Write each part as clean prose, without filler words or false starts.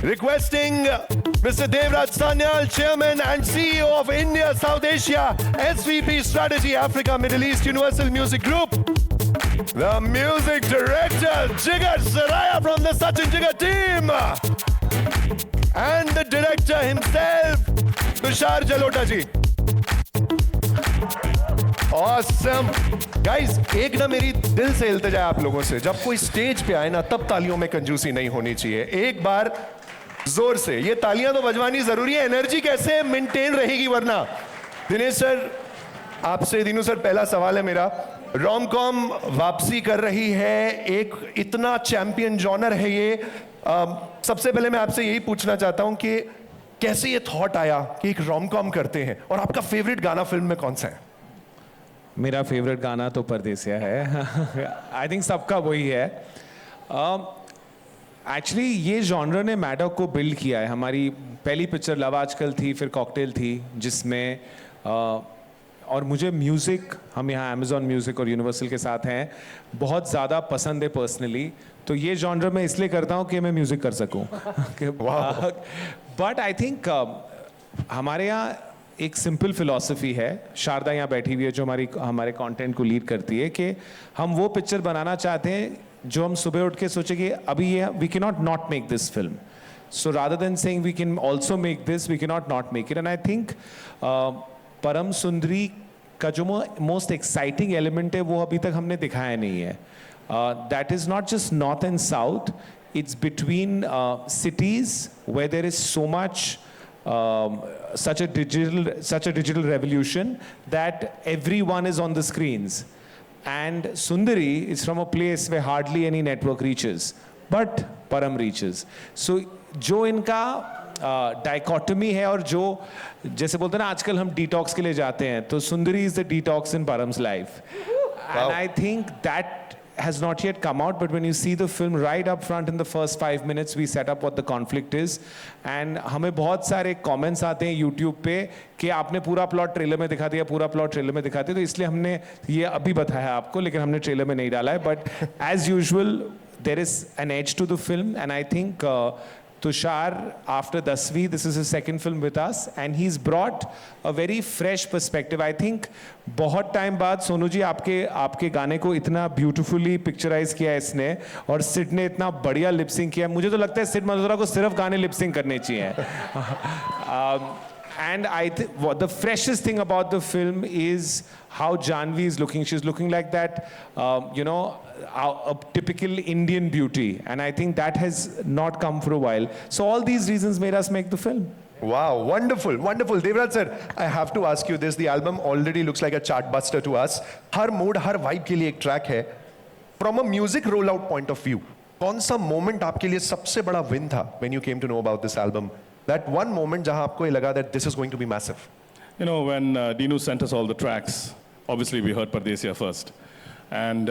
Requesting Mr. Devraj Sanyal, Chairman and CEO of India South Asia, SVP Strategy Africa Middle East Universal Music Group, the Music Director Jigar Saraya from the Sachin Jigar team, and the Director himself, Tushar Jalota ji. Awesome. Guys, एक ना मेरी दिल से इल्तिजा है आप लोगों से, जब कोई स्टेज पे आए ना तब तालियों में कंजूसी नहीं होनी चाहिए। एक बार जोर से ये तालियां तो बजवानी जरूरी है, एनर्जी कैसे मेंटेन रहेगी वरना। दिनेश सर आपसे, दीनू सर, पहला सवाल है मेरा। रोम कॉम वापसी कर रही है, एक इतना चैंपियन जॉनर है ये। सबसे पहले मैं आपसे यही पूछना चाहता हूं कि कैसे ये थॉट आया कि एक रोम कॉम करते हैं, और आपका फेवरेट गाना फिल्म में कौन सा है? मेरा फेवरेट गाना तो परदेसिया है। आई थिंक सबका वही है। एक्चुअली ये जॉनर ने मैडॉक को बिल्ड किया है। हमारी पहली पिक्चर लव आजकल थी, फिर कॉकटेल थी, जिसमें और मुझे म्यूज़िक, हम यहाँ अमेज़ॉन म्यूज़िक और यूनिवर्सल के साथ हैं, बहुत ज़्यादा पसंद है पर्सनली। तो ये जॉनर मैं इसलिए करता हूँ कि मैं म्यूज़िक कर सकूँ। बट आई थिंक हमारे यहाँ एक सिंपल फिलॉसफी है, शारदा यहाँ बैठी हुई है जो हमारे कंटेंट को लीड करती है, कि हम वो पिक्चर बनाना चाहते हैं जो हम सुबह उठ के सोचे कि अभी ये we can not make this film, so rather than saying we can also make this, we can not make it. And I think Param Sundari का जो मोस्ट एक्साइटिंग एलिमेंट है वो अभी तक हमने दिखाया नहीं है। That is not just north and south, it's between cities where there is so much such a digital revolution that everyone is on the screens, and Sundari is from a place where hardly any network reaches, but Param reaches. So जो इनका dichotomy है, और जो जैसे बोलते हैं ना आजकल हम detox के लिए जाते हैं, तो Sundari is the detox in Param's life. And I think that has not yet come out, but when you see the film right up front in the first 5 minutes, we set up what the conflict is, and हमें बहुत सारे comments आते हैं YouTube पे कि आपने पूरा plot trailer में दिखा दिया, पूरा प्लॉट ट्रेलर में दिखा दिया, तो इसलिए हमने ये अभी बताया आपको, लेकिन हमने ट्रेलर में नहीं डाला है। But as usual, there is an edge to the film, and I think Tushar, after Dasvi, this is his second film with us, and he's brought a very fresh perspective. I think बहुत time बाद सोनू जी आपके गाने को इतना beautifully picturise किया है इसने, और सिड ने इतना बढ़िया लिपसिंग किया। मुझे तो लगता है सिड मल्होत्रा को सिर्फ गाने लिपसिंग करने चाहिए। And I think the freshest thing about the film is how Janhvi is looking. She's looking like that, a typical Indian beauty, and I think that has not come for a while. So all these reasons made us make the film. Wow, wonderful, wonderful. Devraj sir, I have to ask you this. The album already looks like a chart buster to us. Her mood, her vibe के लिए एक track है. From a music rollout point of view, कौन सा moment आपके लिए सबसे बड़ा win था when you came to know about this album? That one moment जहाँ आपको ये लगा that this is going to be massive. You know, when Dinu sent us all the tracks, obviously we heard Pardesiya first. And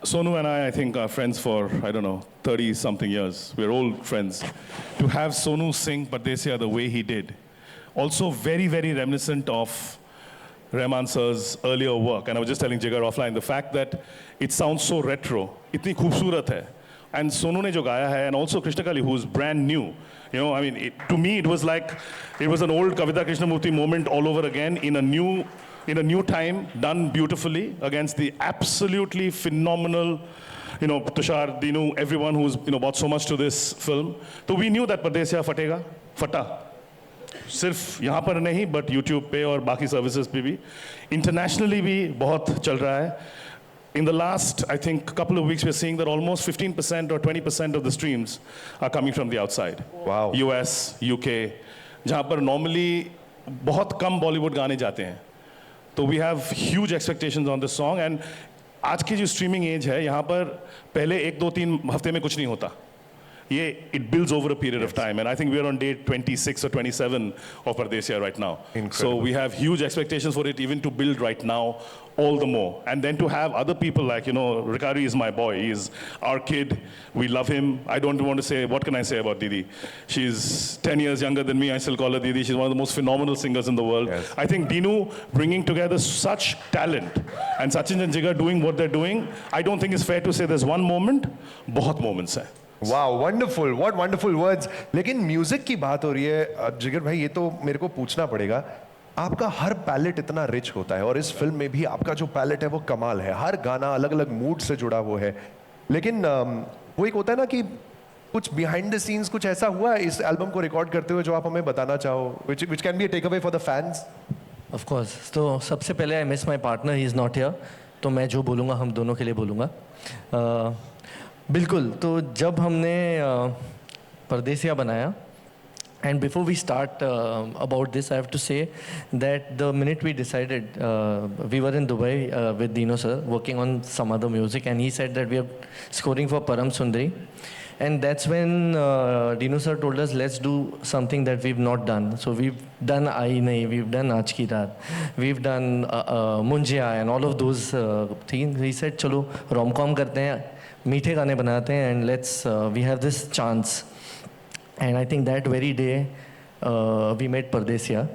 Sonu and I think, are friends for, I don't know, 30-something years. We're old friends. To have Sonu sing Pardesiya the way he did, also very, very reminiscent of Rahman sir's earlier work. And I was just telling Jigar offline, the fact that it sounds so retro, itni khoobsurat hai. And Sonu ne jo gaya hai, and also Krishna Kali, who's brand new. You know, I mean, to me, it was like, it was an old Kavita Krishnamurti moment all over again in a new time, done beautifully against the absolutely phenomenal, Tushar, Dinu, everyone who's, brought so much to this film. So we knew that Pardesiya fata. सिर्फ यहाँ पर नहीं, but YouTube पे और बाकी services पे भी, internationally भी बहुत चल रहा है. In the last, I think, couple of weeks, we're seeing that almost 15% or 20% of the streams are coming from the outside. Wow. US, UK, जहाँ पर normally बहुत कम Bollywood गाने जाते हैं. तो we have huge expectations on this song, and आज की जो streaming age है, यहाँ पर पहले 1, 2, 3 हफ्ते में कुछ नहीं होता. it builds over a period of time. And I think we're on day 26 or 27 of Pardesiya right now. Incredible. So we have huge expectations for it even to build right now, all the more. And then to have other people like, Ricari is my boy. He's our kid. We love him. I don't want to say, what can I say about Didi? She's 10 years younger than me. I still call her Didi. She's one of the most phenomenal singers in the world. Yes. I think Dinu bringing together such talent and Sachin and Jigar doing what they're doing, I don't think it's fair to say there's one moment. बहुत moments हैं. Wow wonderful what wonderful words लेकिन music की बात हो रही है जिगर भाई ये तो मेरे को पूछना पड़ेगा आपका हर पैलेट इतना रिच होता है और इस फिल्म में भी आपका जो पैलेट है वो कमाल है हर गाना अलग अलग मूड से जुड़ा हुआ है लेकिन वो एक होता है ना कि कुछ बिहाइंड द सीन्स कुछ ऐसा हुआ इस एल्बम को रिकॉर्ड करते हुए जो आप हमें बताना चाहो which can be a takeaway for the fans of course तो सबसे पहले I miss my partner he is not here तो मैं जो बोलूँगा हम दोनों के लिए बोलूँगा बिल्कुल तो जब हमने परदेसिया बनाया and before we start about this I have to say that the minute we decided we were in Dubai with Dino sir working on some other music and he said that we are scoring for Param Sundari and that's when Dino sir told us let's do something that we've not done so we've done Aayi Nahi we've done Aaj Ki Raat we've done Munjia and all of those things he said chalo rom-com karte hain मीठे गाने बनाते हैं and let's we have this chance and I think that very day we made Pardesiya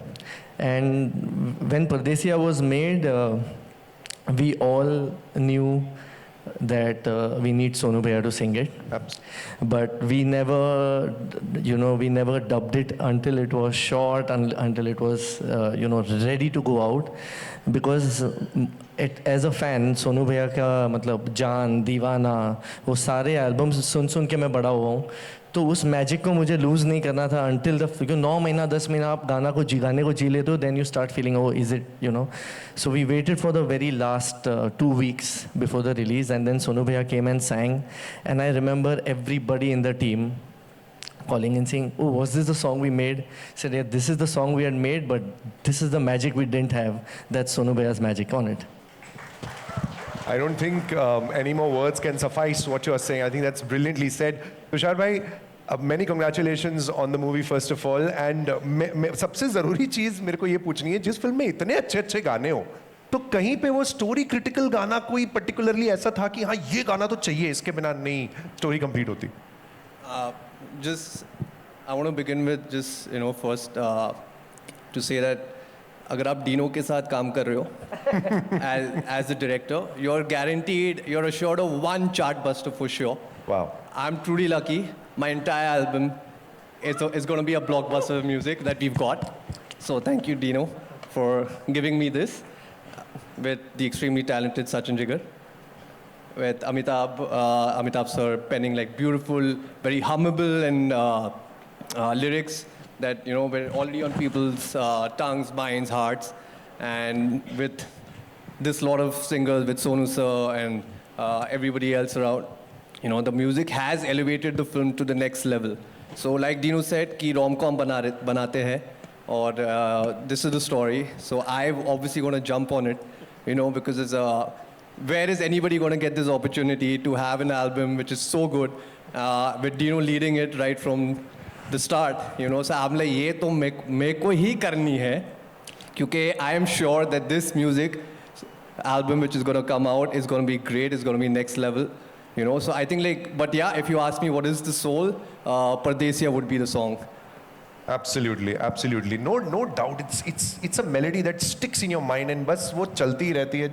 and when Pardesiya was made we all knew that we need Sonu Bhaiya to sing it but we never we never dubbed it until it was shot until it was ready to go out because as a fan Sonu भैया का मतलब जान दीवाना वो सारे albums सुन के मैं बड़ा हुआ हूँ तो उस मैजिक को मुझे लूज़ नहीं करना था अनटिल द 9 महीना 10 महीना आप गाने को जी लेते हो then you start feeling oh is it so we waited for the very last 2 weeks before the release and then Sonu भैया came and sang and I remember everybody in the team calling and saying, oh, was this the song we made? Said, yeah, this is the song we had made, but this is the magic we didn't have. That's Sonu Bhaiya's magic on it. I don't think any more words can suffice what you're saying. I think that's brilliantly said. Tushar bhai, many congratulations on the movie first of all. And सबसे ज़रूरी चीज़ मेरे को ये पूछनी है जिस film में इतने अच्छे गाने हो तो कहीं पे वो स्टोरी क्रिटिकल गाना कोई पर्टिकुलरली ऐसा था कि हाँ ये गाना तो चाहिए इसके बिना नहीं स्टोरी कंप्लीट होती I want to begin with just first to say that अगर आप डीनो के साथ काम कर रहे हो as a director you're assured of one chart buster for sure. Wow. I'm truly lucky. My entire album is going to be a blockbuster of music that we've got. So thank you Dino for giving me this with the extremely talented Sachin Jigar. With Amitabh sir penning like beautiful, very hummable and lyrics that were already on people's tongues, minds, hearts, and with this lot of singers with Sonu sir and everybody else around, the music has elevated the film to the next level. So like Dino said, कि rom-com बनाते हैं, और this is the story. So I'm obviously going to jump on it, because it's where is anybody going to get this opportunity to have an album which is so good with Dino leading it right from the start, so I'm like ये तो मेरे को ही करनी है क्योंकि I am sure that this music album which is going to come out is going to be great, it's going to be next level, so I think but yeah, if you ask me what is the soul, Pardesiya would be the song. Absolutely. No doubt. It's a melody that sticks in your mind and बस वो चलती रहती है.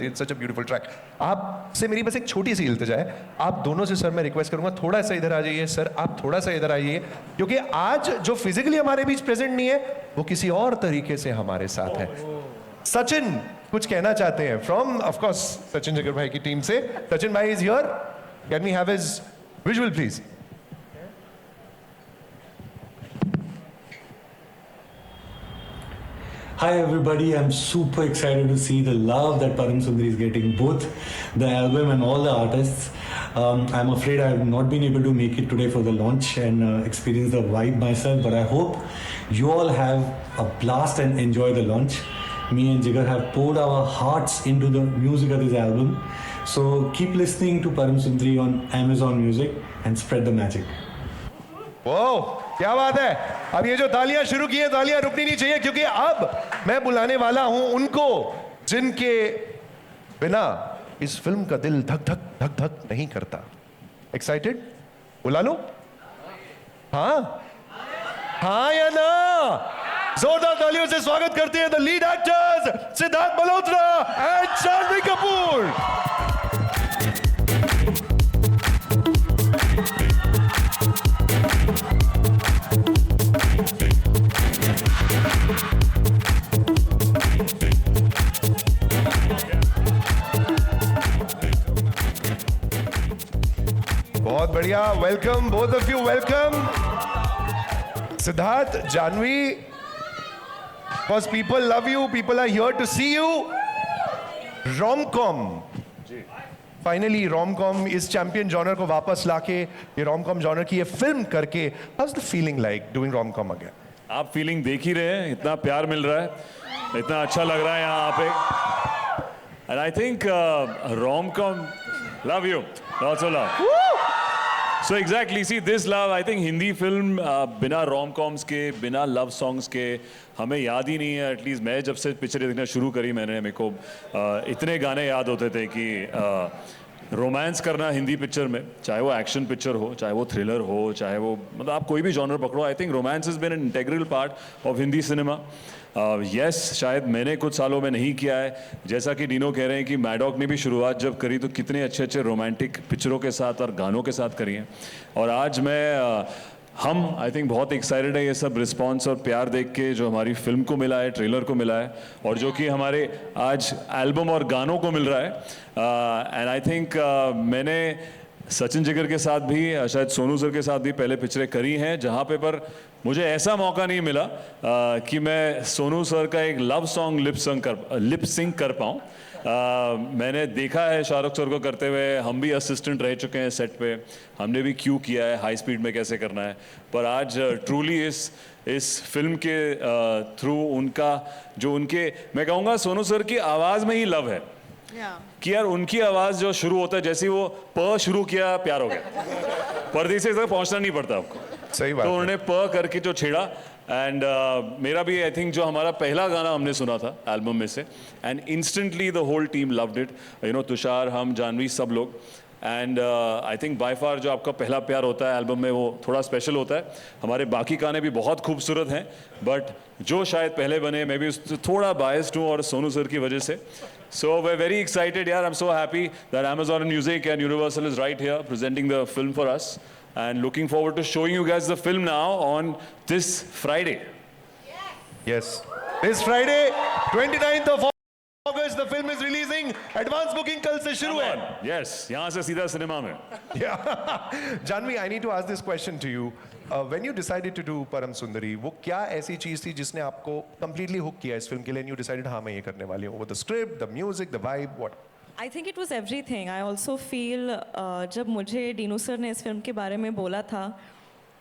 It's such a beautiful track. आपसे मेरी बस एक छोटी सी इल्तिजा है. आप दोनों से सर मैं रिक्वेस्ट करूंगा थोड़ा सा इधर आ जाइए सर. आप थोड़ा सा इधर आइए क्योंकि आज जो फिजिकली हमारे बीच प्रेजेंट नहीं है वो किसी और तरीके से हमारे साथ है. सचिन कुछ कहना चाहते हैं from of course Sachin Jigar भाई की टीम से. सचिन भाई is here. Can we have his visual please? Hi everybody, I'm super excited to see the love that Param Sundari is getting, both the album and all the artists. I'm afraid I have not been able to make it today for the launch and experience the vibe myself, but I hope you all have a blast and enjoy the launch. Me and Jigar have poured our hearts into the music of this album. So keep listening to Param Sundari on Amazon Music and spread the magic. वाह, क्या बात है। अब ये जो तालियां शुरू की हैं, तालियां रुकनी नहीं चाहिए, क्योंकि अब मैं बुलाने वाला हूं उनको जिनके बिना इस फिल्म का दिल धक धक धक धक नहीं करता। एक्साइटेड? बुला लो? हाँ हाँ या ना? जोरदार तालियों से स्वागत करते हैं the lead actors Siddharth Malhotra and Janhvi Kapoor. बहुत बढ़िया, welcome both of you, welcome. Siddharth, Janhvi, because people love you, people are here to see you. Rom-com, finally rom-com इस चैंपियन जॉनर को वापस लाके ये rom-com जॉनर की ये फिल्म करके, how's the feeling like doing rom-com again? आप फीलिंग देख ही रहे हैं, इतना प्यार मिल रहा है, इतना अच्छा लग रहा है यहाँ पे। And I think rom-com, love you, lots of love. So exactly, see this love, I think Hindi film बिना rom-coms के, बिना लव सॉन्ग्स के हमें याद ही नहीं है। एटलीस्ट मैं जब से पिक्चर देखना शुरू करी मैंने, मेरे को इतने गाने याद होते थे कि रोमांस करना हिंदी पिक्चर में, चाहे वो एक्शन पिक्चर हो, चाहे वो थ्रिलर हो, चाहे वो मतलब आप कोई भी जॉनर पकड़ो, I think romance is been an integral part of Hindi cinema. Yes, शायद मैंने कुछ सालों में नहीं किया है, जैसा कि डीनो कह रहे हैं कि मैडॉक ने भी शुरुआत जब करी तो कितने अच्छे अच्छे रोमांटिक पिक्चरों के साथ और गानों के साथ करी हैं। और आज हम आई थिंक बहुत एक्साइटेड है ये सब रिस्पॉन्स और प्यार देख के जो हमारी फिल्म को मिला है, ट्रेलर को मिला है, और जो कि हमारे आज एल्बम और गानों को मिल रहा है। एंड आई थिंक मैंने सचिन जिगर के साथ भी, शायद सोनू सर के साथ भी पहले पिक्चरें करी हैं, जहाँ पे पर मुझे ऐसा मौका नहीं मिला कि मैं सोनू सर का एक लव सॉन्ग लिप सिंक कर पाऊँ। मैंने देखा है शाहरुख सर को करते हुए, हम भी असिस्टेंट रह चुके हैं सेट पे, हमने भी क्यू किया है हाई स्पीड में कैसे करना है, पर आज ट्रूली इस फिल्म के थ्रू उनका जो उनके, मैं कहूँगा सोनू सर की आवाज़ में ही लव है। कि यार उनकी आवाज़ जो शुरू होता है, जैसे वो प शुरू किया प्यार हो गया, परदेसी तक पहुँचना नहीं पड़ता आपको। सही बात। तो उन्होंने प करके जो छेड़ा, एंड मेरा भी आई थिंक जो हमारा पहला गाना हमने सुना था एल्बम में से, and instantly the whole team loved it, you know, Tushar, हम, जानवी, सब लोग। And I think by far जो आपका पहला प्यार होता है एल्बम में वो थोड़ा स्पेशल होता है। हमारे बाकी गाने भी बहुत खूबसूरत हैं, बट जो शायद पहले बने, मैं भी उससे थोड़ा बायस्ड हूँ और सोनू सर की वजह से। So we're very excited, yaar. I'm so happy that Amazon Music and Universal is right here presenting the film for us, and looking forward to showing you guys the film now on this Friday. Yes, this Friday 29th of August the film is releasing. Advance booking कल से शुरू है। Yes, यहाँ से सीधा cinema में। Yeah. Janvi, I need to ask this question to you. When you decided to do Param Sundari, वो क्या ऐसी चीज थी जिसने आपको completely hook किया इस फिल्म के लिए? And you decided हाँ मैं ये करने वाली हूँ। The script, the music, the vibe, what? I think it was everything. I also feel जब मुझे डीनू सर ने इस फिल्म के बारे में बोला था,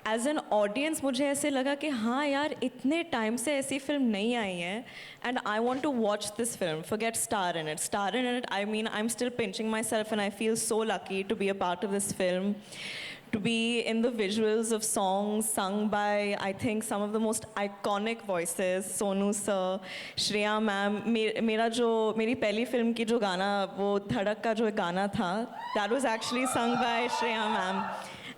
एज एन ऑडियंस मुझे ऐसे लगा कि हाँ यार इतने टाइम से ऐसी फिल्म नहीं आई है, and I want to watch this film, forget star in it, I mean I'm still pinching myself and I feel so lucky to be a part of this film, to be in the visuals of songs sung by I think some of the most iconic voices, Sonu sir, Shreya ma'am, मेरी पहली film की जो गाना, वो धड़क का जो गाना था, that was actually sung by Shreya ma'am.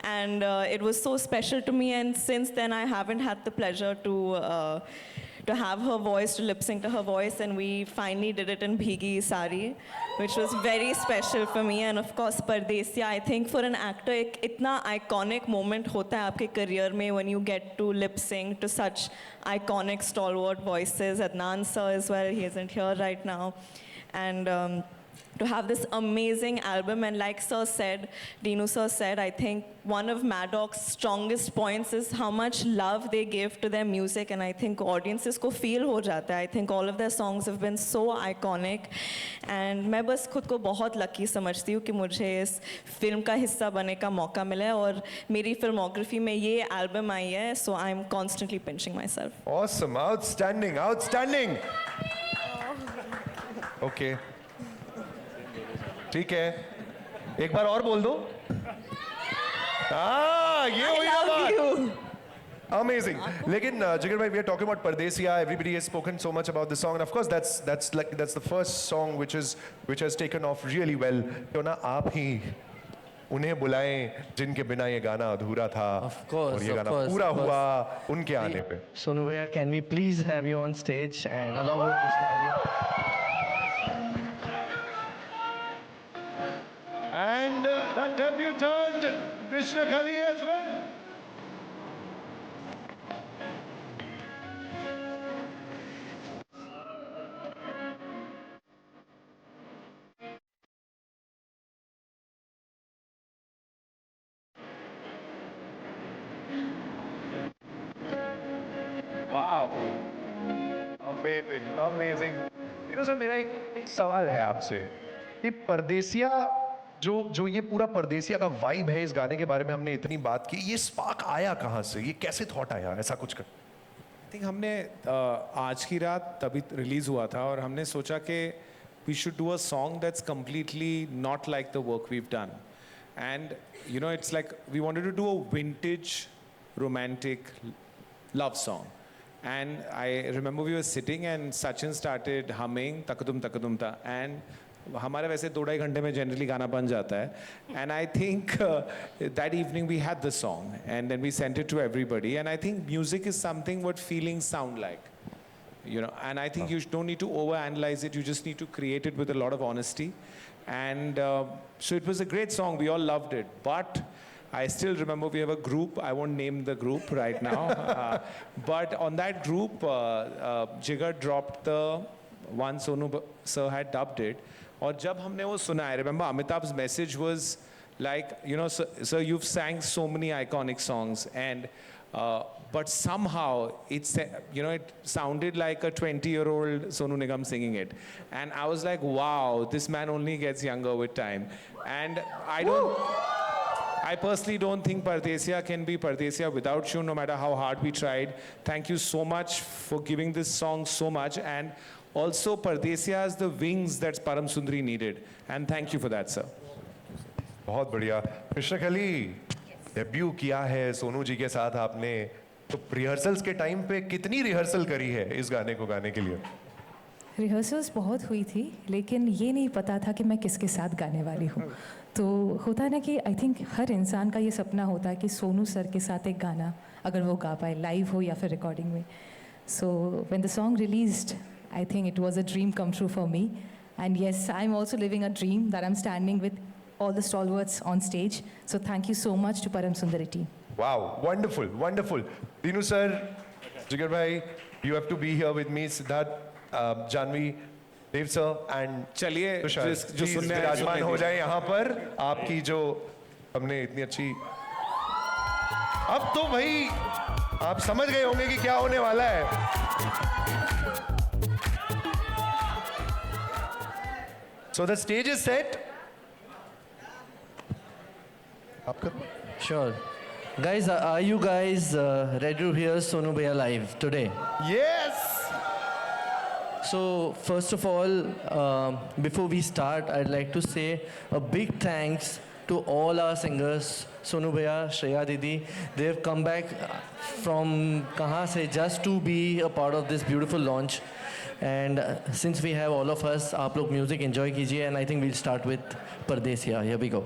And it was so special to me, and since then I haven't had the pleasure to have her voice, to lip sync to her voice, and we finally did it in Bhigi Sari, which was very special for me. And of course Pardesiya, I think for an actor एक इतना iconic moment होता है आपके career में when you get to lip sync to such iconic stalwart voices. Adnan sir as well, he isn't here right now, and to have this amazing album, and like sir said, Dinu sir said, I think one of Maddock's strongest points is how much love they give to their music, and I think audiences को feel हो जाता है. I think all of their songs have been so iconic, and मैं बस खुद को बहुत lucky समझती हूँ कि मुझे इस फिल्म का हिस्सा बनने का मौका मिला है, और मेरी फिल्मोग्राफी में ये एल्बम आई है, so I'm constantly pinching myself. Awesome, outstanding, outstanding. Okay. ठीक है, एक बार और बोल दो। ये हुई ना बात। Amazing. लेकिन जिगर भाई, we are talking about Pardesiya. Everybody has spoken so much about the song, and of course that's the first song which has taken off really well. क्यों ना आप ही उन्हें बुलाएं जिनके बिना ये गाना अधूरा था, Of course, और ये of गाना course, पूरा of course. हुआ उनके आने पे। Sonu bhaiya, can we please have you on stage and along with this audio? And the debutant Krishna Kali as well. Wow. Amazing, amazing. Sir मेरा एक सवाल है आपसे कि परदेसिया जो ये पूरा परदेसिया का वाइब है, इस गाने के बारे में हमने इतनी बात की, ये स्पार्क आया कहाँ से, ये कैसे थॉट आया ऐसा कुछ कर? आई थिंक हमने आज की रात तभी रिलीज़ हुआ था और हमने सोचा कि we should do a song that's completely not like the work we've done, and you know it's like we wanted to do a vintage romantic love song. And I remember we were sitting and Sachin started humming takadum takadum ta, and हमारे वैसे 2-2.5 घंटे में generally गाना बन जाता है, and I think that evening we had the song and then we sent it to everybody, and I think music is something what feelings sound like, you know, and I think you don't need to overanalyze it, you just need to create it with a lot of honesty, and so it was a great song, we all loved it, but I still remember we have a group, I won't name the group right now, but on that group, Jigar dropped the one Sonu sir had dubbed it, और जब हमने वो सुना, I remember Amitabh's message was like, you know, sir, you've sang so many iconic songs, and but somehow it's, you know, it sounded like a 20-year-old Sonu Nigam singing it, and I was like, wow, this man only gets younger with time, and I personally don't think Pardesiya can be Pardesiya without you, no matter how hard we tried. Thank you so much for giving this song so much, and also Pardesiya has the wings that Param Sundari needed, and thank you for that, sir. बहुत बढ़िया। कृष्ण कली, debut किया है सोनू जी के साथ आपने, तो rehearsals के टाइम पे कितनी रिहर्सल करी है इस गाने को गाने के लिए? रिहर्सल्स बहुत हुई थी, लेकिन ये नहीं पता था कि मैं किसके साथ गाने वाली हूँ। तो होता है ना कि आई थिंक हर इंसान का ये सपना होता है कि सोनू सर के साथ एक गाना अगर वो गा पाए, लाइव हो या फिर रिकॉर्डिंग में। So when the song released, I think it was a dream come true for me, and yes, I am also living a dream that I am standing with all the stalwarts on stage. So thank you so much to Param Sundari team. Wow, wonderful, wonderful. Dinu sir, Jigar bhai, you have to be here with me. Sidharth, Janhvi, Dev sir, and चलिए तुषार, जो please सुनने आए विराजमान सुनने हो दीजिए। जाए यहाँ पर। आपकी जो हमने इतनी अच्छी, अब तो भाई आप समझ गए होंगे कि क्या होने वाला है। So the stage is set. Sure. Guys, are you guys ready to hear Sonu bhaiya live today? Yes. So first of all, before we start, I'd like to say a big thanks to all our singers, Sonu bhaiya, Shreya didi. They've come back from kahan se just to be a part of this beautiful launch. And since we have all of us, aap log music enjoy kijiye, and I think we'll start with Pardesiya. Here we go.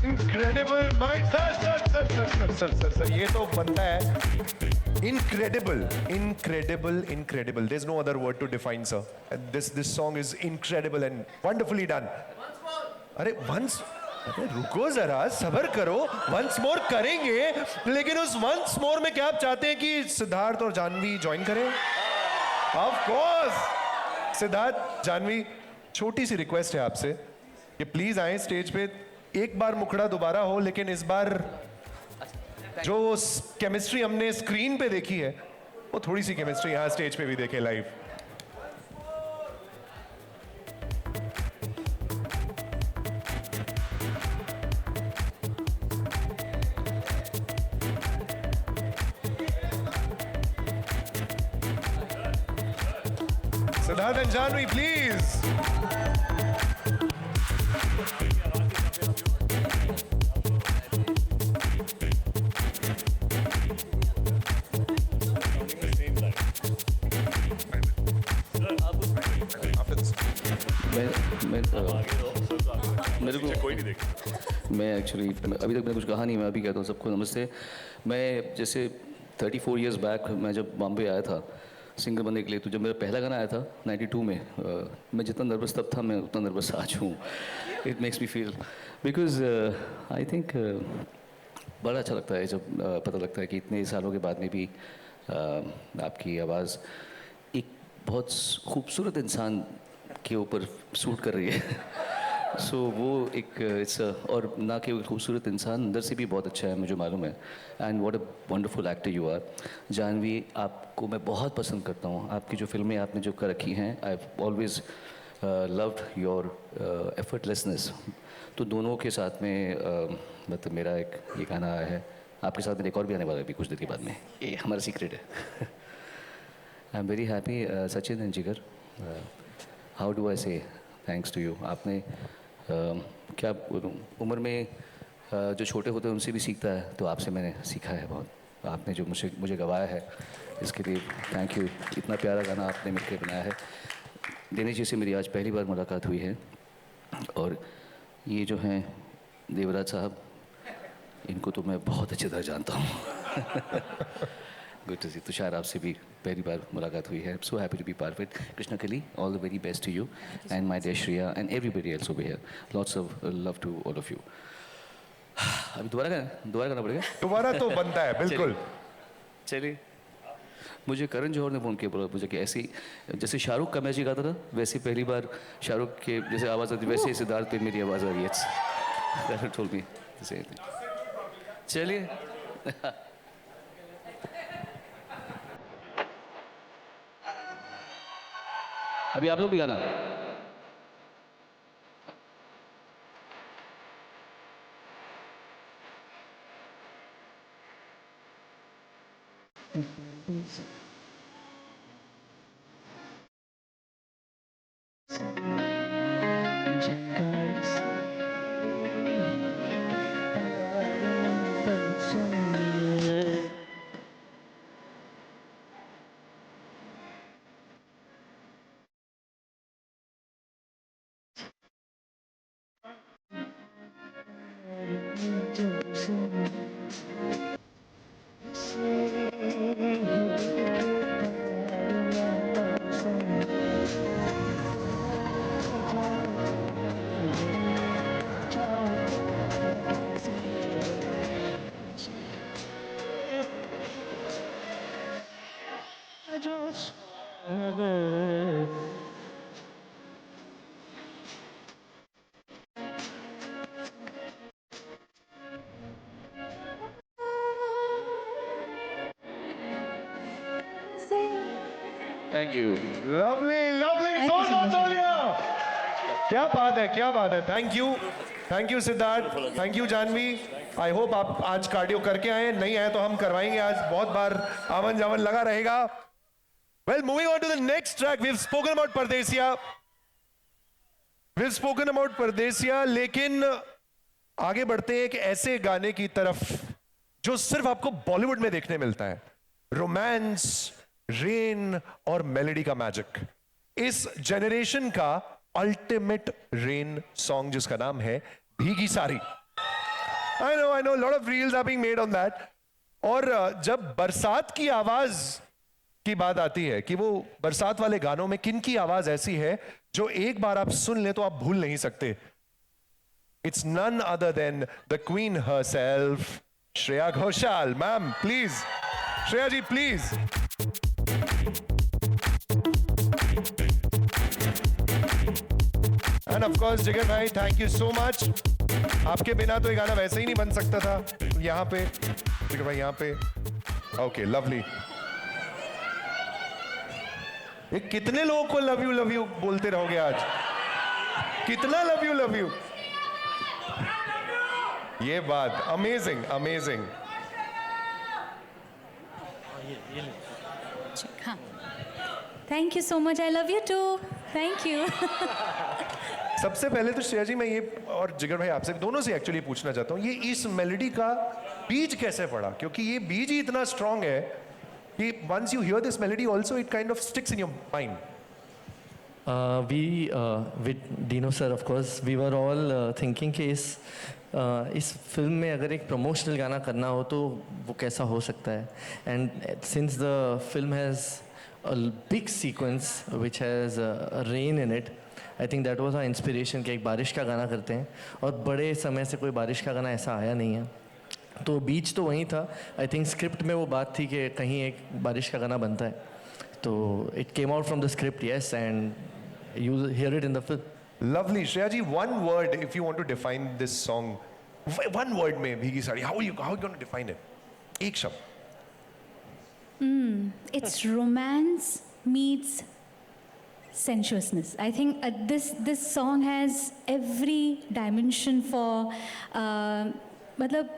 Incredible sir ये तो बनता है incredible incredible there's no other word to define sir and this song is incredible and wonderfully done अरे रुको जरा सब्र करो once more करेंगे लेकिन उस once more में क्या आप चाहते हैं कि सिद्धार्थ और जानवी ज्वाइन करें of course सिद्धार्थ जानवी छोटी सी रिक्वेस्ट है आपसे कि प्लीज आए स्टेज पे एक बार मुखड़ा दोबारा हो लेकिन इस बार जो केमिस्ट्री हमने स्क्रीन पे देखी है वो थोड़ी सी केमिस्ट्री यहाँ स्टेज पे भी देखे live Sidharth and Janhvi, please. मेरे को कोई नहीं देख मैं एक्चुअली अभी तक मैंने कुछ कहा नहीं मैं अभी कहता हूँ सबको नमस्ते मैं जैसे 34 इयर्स बैक मैं जब बॉम्बे आया था सिंगर बनने के लिए तो जब मेरा पहला गाना आया था 92 में मैं जितना नर्वस तब था मैं उतना नर्वस आज हूँ it makes me feel because I think बड़ा अच्छा लगता है जब पता लगता है कि इतने सालों के बाद में भी आपकी आवाज़ एक बहुत खूबसूरत इंसान के ऊपर सूट कर रही है सो वो एक इट्स और ना केवल खूबसूरत इंसान अंदर से भी बहुत अच्छा है मुझे मालूम है and what a wonderful actor you are Janhvi आपको मैं बहुत पसंद करता हूँ आपकी जो फिल्में आपने जो कर रखी हैं I have always loved your effortlessness तो दोनों के साथ में मतलब मेरा एक ये गाना आया है आपके साथ में एक और भी आने वाला है अभी कुछ देर के बाद में ये हमारा सीक्रेट है I am very happy Sachin and जिगर हाउ डू आई से थैंक्स टू यू. आपने क्या बोलूं, उम्र में जो छोटे होते हैं उनसे भी सीखता है, तो आपसे मैंने सीखा है बहुत. आपने जो मुझे गवाया है, इसके लिए थैंक यू. इतना प्यारा गाना आपने मिलकर बनाया है. दिनेश जी से मेरी आज पहली बार मुलाकात हुई है, और ये जो हैं देवराज साहब, इनको तो मैं बहुत अच्छी तरह जानता हूँ. गुड टू सी. तुषार, आपसे भी पहली बार मुलाकात हुई है. So happy to be part with Krishna Kali. All the very best to you and my dear Shreya and everybody also over here. Lots of love to all of you. अभी दोबारा करना पड़ेगा. दोबारा तो बनता है बिल्कुल. चलिए. मुझे करण जौहर ने फ़ोन किया, बोला मुझे कि ऐसी जैसे शाहरुख का मैजिक आता था, वैसे पहली बार शाहरुख के जैसे आवाज़ आती, वैसे ही सिद्धार्थ पे मेरी आवाज़ आ रही है. Karan told me the same thing. चलिए. अभी आप लोग भी गाना. Thank you. Lovely lovely. क्या बात है, क्या बात है. Thank you Siddharth. Thank you Janhvi. I hope आप आज कार्डियो करके आए. नहीं आए तो हम करवाएंगे आज. बहुत बार आवन जावन लगा रहेगा. Well, moving on to the next track. We have spoken about Pardesiya. लेकिन आगे बढ़ते हैं एक ऐसे गाने की तरफ जो सिर्फ आपको बॉलीवुड में देखने मिलता है. रोमांस, रेन और मेलोडी का मैजिक. इस जनरेशन का अल्टीमेट रेन सॉन्ग जिसका नाम है Bheegi Saree. I know lot of reels are being made on that. और जब बरसात की आवाज की बात आती है कि वो बरसात वाले गानों में किन की आवाज ऐसी है जो एक बार आप सुन ले तो आप भूल नहीं सकते. It's none other than the queen herself, Shreya Ghoshal. Ma'am please, Shreya ji please. And of course Jigar भाई, थैंक यू सो मच. आपके बिना तो ये गाना वैसे ही नहीं बन सकता था. यहाँ पे जिगर भाई, यहाँ पे. Okay, lovely. ये कितने लोगों को लव यू बोलते रहोगे आज? कितना लव यू. ये बात अमेजिंग. हाँ. Thank you so much. I love you too. Thank you. सबसे पहले तो श्रेया जी मैं ये और जिगर भाई आपसे दोनों से एक्चुअली पूछना चाहता हूँ, ये इस मेलोडी का बीज कैसे पड़ा? क्योंकि ये बीज ही इतना स्ट्रांग है कि once you hear this melody also it kind of sticks in your mind. With Dino sir, of course, we were all thinking कि इस फिल्म में अगर एक प्रमोशनल गाना करना हो तो वो कैसा हो सकता है. And since the film has a big sequence which has rain in it, I think that was our inspiration कि एक बारिश का गाना करते हैं. और बड़े समय से कोई बारिश का गाना ऐसा आया नहीं है, तो बीच तो वहीं था. आई थिंक स्क्रिप्ट में वो बात थी कि कहीं एक बारिश का गाना बनता है, तो it came out from the script. Yes, and you hear it in the film. Lovely. Shreya ji, one word if you want to define this song, one word में Bheegi Saree, how you going to define it? एक शब्द. It's romance meets sensuousness. I think this song has every dimension for मतलब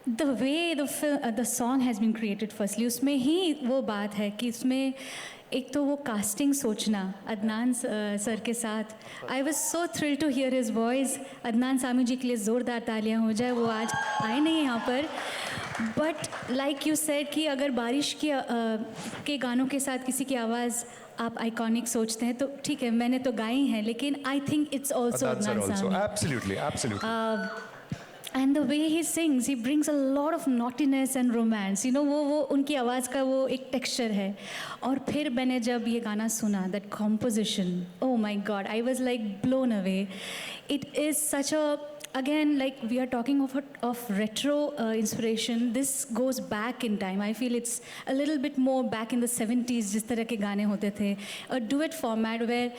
the way the song has been created firstly, उसमें ही वो बात है कि उसमें एक तो वो कास्टिंग सोचना अदनान सर के साथ, I was so thrill to hear his voice. Adnan Sami ji के लिए ज़ोरदार तालियां हो जाए, वो आज आए नहीं यहाँ पर। बट लाइक यू सेड कि अगर बारिश की के गानों के साथ किसी की आवाज़ आप आइकॉनिक सोचते हैं तो ठीक है, मैंने तो गाई हैं, लेकिन I think it's also Adnan Sami. Absolutely, absolutely. And the way he sings, he brings a lot of naughtiness and romance, you know, वो उनकी आवाज़ का वो एक टेक्सचर है। और फिर मैंने जब ये गाना सुना, that composition, oh my God, I was like blown away. It is such a, again, like we are talking of retro inspiration, this goes back in time. I feel it's a little bit more back in the 70s, जिस तरह के गाने होते थे, a duet format where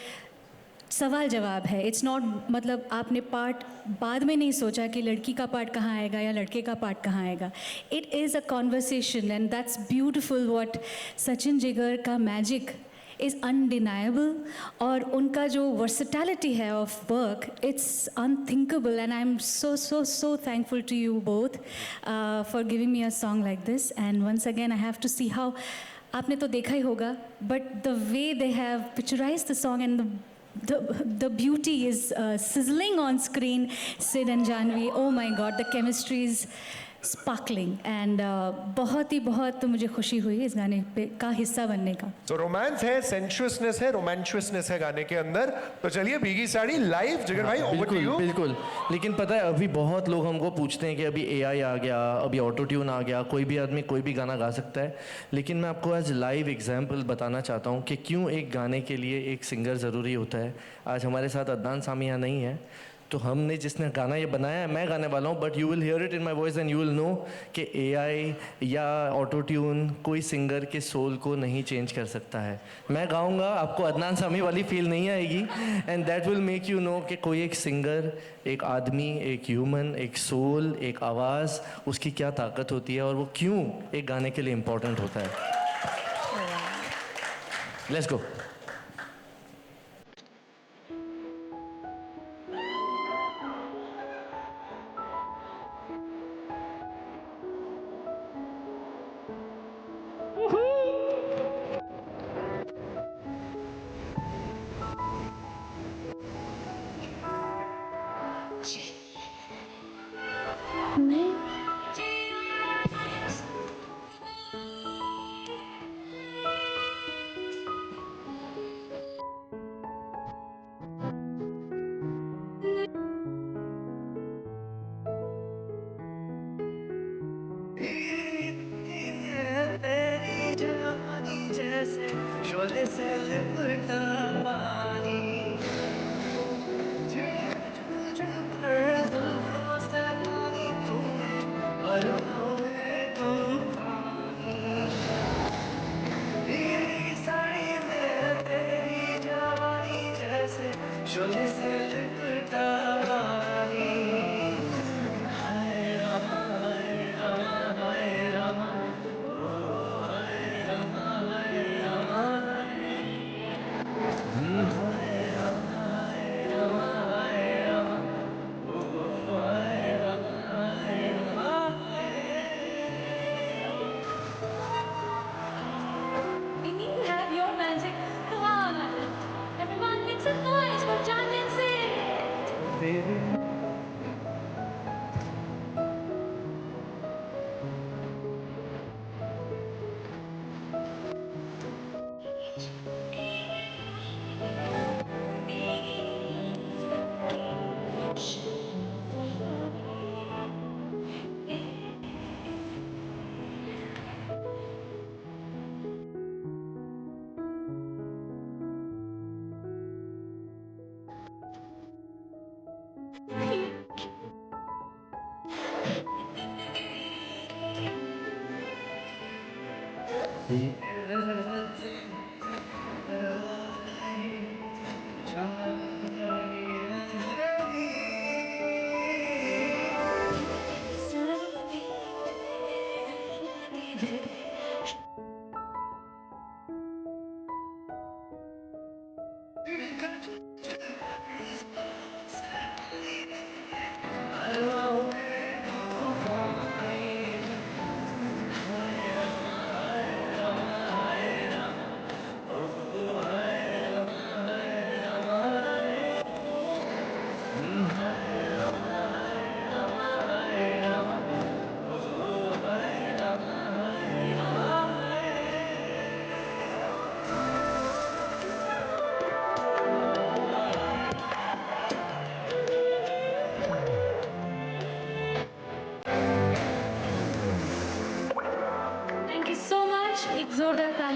सवाल जवाब है। It's not, मतलब आपने पार्ट बाद में नहीं सोचा कि लड़की का पार्ट कहाँ आएगा या लड़के का पार्ट कहाँ आएगा। It is a conversation and that's beautiful. What Sachin Jigar का मैजिक इज़ अनडिनाएबल, और उनका जो वर्सेटैलिटी है of work, it's unthinkable. And I am so so so thankful to you both for giving me a song like this. And once again I have to see how, आपने तो देखा ही होगा, but the way they have picturise the song and the beauty is sizzling on screen. Sid and Janhvi, oh my God, the chemistry is sparkling, and बहुत मुझे खुशी हुई इस गाने पे का हिस्सा बनने का। तो रोमांस है, सेंशुअसनेस है, रोमांचुअसनेस है गाने के अंदर। तो चलिए भीगी साड़ी लाइव, जिगर भाई, ओवर टू यू। बिल्कुल। लेकिन पता है, अभी बहुत लोग हमको पूछते हैं कि अभी एआई आ गया, अभी ऑटो ट्यून आ गया, कोई भी आदमी कोई भी गाना गा सकता है। लेकिन मैं आपको आज लाइव एग्जाम्पल बताना चाहता हूँ कि क्यों एक गाने के लिए एक सिंगर ज़रूरी होता है। आज हमारे साथ अदनान सामी यहाँ नहीं है, तो हमने जिसने गाना ये बनाया है, मैं गाने वाला हूँ, but you will hear it in my voice and you will know कि एआई या ऑटो ट्यून कोई सिंगर के सोल को नहीं चेंज कर सकता है। मैं गाऊंगा, आपको अदनान सामी वाली फील नहीं आएगी, and that will make you know कि कोई एक सिंगर, एक आदमी, एक ह्यूमन, एक सोल, एक आवाज़, उसकी क्या ताकत होती है और वो क्यों एक गाने के लिए इम्पोर्टेंट होता है। Let's go. We need to have your magic. Come on. Everyone make some noise for John and Sid.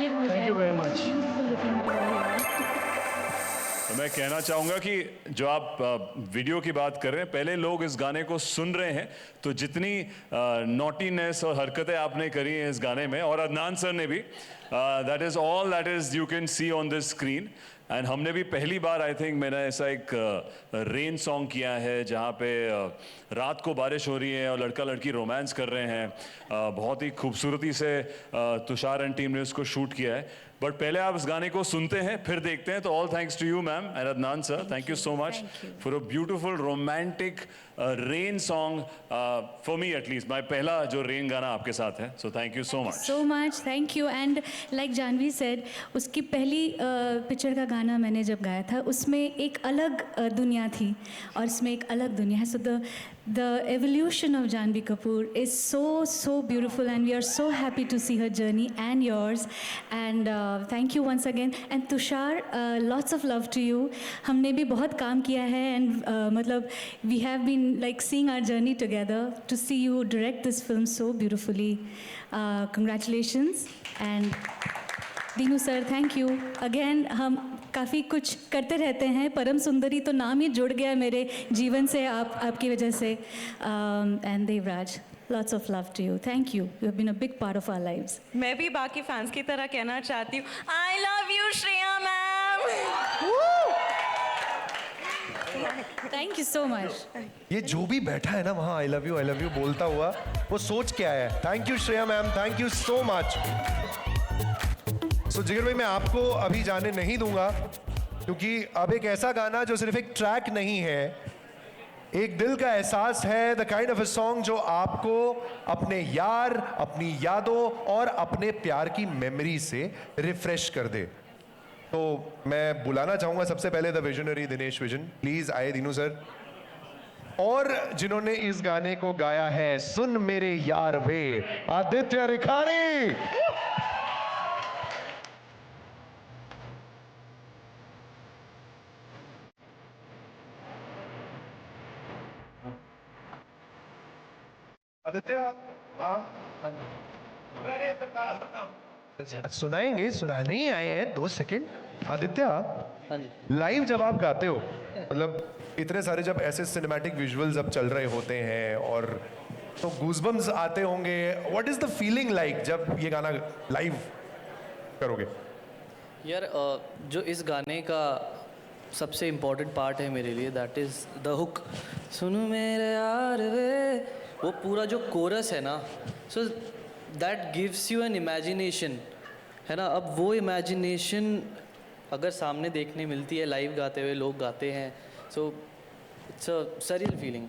Thank you very much. तो मैं कहना चाहूँगा कि जो आप वीडियो की बात कर रहे हैं, पहले लोग इस गाने को सुन रहे हैं, तो जितनी नॉटीनेस और हरकतें आपने करी हैं इस गाने में, और अदनान सर ने भी, that is all that is you can see on this screen. And हमने भी पहली बार आई थिंक मैंने ऐसा एक रेन सॉन्ग किया है जहाँ पे रात को बारिश हो रही है और लड़का लड़की रोमांस कर रहे हैं. बहुत ही खूबसूरती से तुषार एंड टीम ने उसको शूट किया है. बट पहले आप इस गाने को सुनते हैं फिर देखते हैं. तो all thanks to you ma'am and Adnan sir, thank you so much for a beautiful romantic rain song for me at least. My पहला जो रेन गाना आपके साथ है, so thank you so much. So much, thank you. And like Janhvi said, उसकी पहली picture का गाना मैंने जब गाया था, उसमें एक अलग दुनिया थी और इसमें एक अलग दुनिया है. So the evolution of Janhvi Kapoor is so beautiful, and we are so happy to see her journey and yours. And thank you once again. And Tushar, lots of love to you. हमने भी बहुत काम किया है, and मतलब we have been like seeing our journey together. To see you direct this film so beautifully, congratulations. And Dinu sir, thank you again. हम काफ़ी कुछ करते रहते हैं. परम सुंदरी तो नाम ही जुड़ गया मेरे जीवन से आपकी वजह से. And Devraj, lots of love to you. Thank you. You have been a big part of our lives. मैं भी बाकी फैंस की तरह कहना चाहती हूँ, आई love you Shreya ma'am. Thank you so much. ये जो भी बैठा है ना वहाँ आई लव यू बोलता हुआ, वो सोच के आया है. Thank you Shreya ma'am, thank you so much. So Jigar भाई, मैं आपको अभी जाने नहीं दूंगा क्योंकि अब एक ऐसा गाना जो सिर्फ एक ट्रैक नहीं है, एक दिल का एहसास है. The kind of a song जो आपको अपने यार, अपनी यादों और अपने प्यार की मेमोरी से रिफ्रेश कर दे. तो मैं बुलाना चाहूंगा सबसे पहले the visionary Dinesh vision. Please आए दीनू सर. और जिन्होंने इस गाने को गाया है, सुन मेरे यार वे, आदित्य रिखानी. आदित्य, सुनाएंगे, सुनाने ही आए हैं. 2 सेकेंड. आदित्य, लाइव जब आप गाते हो, मतलब इतने सारे जब ऐसे सिनेमैटिक विजुअल्स अब चल रहे होते हैं और तो गूज़बम्स आते होंगे. What is the feeling like जब ये गाना लाइव करोगे? यार जो इस गाने का सबसे इम्पोर्टेंट पार्ट है मेरे लिए, दैट इज़ द हुक. सुनो मेरे यार वे, वो पूरा जो कोरस है ना, so that gives you N imagination, है ना. अब वो इमेजिनेशन अगर सामने देखने मिलती है लाइव गाते हुए, लोग गाते हैं, so it's a surreal feeling.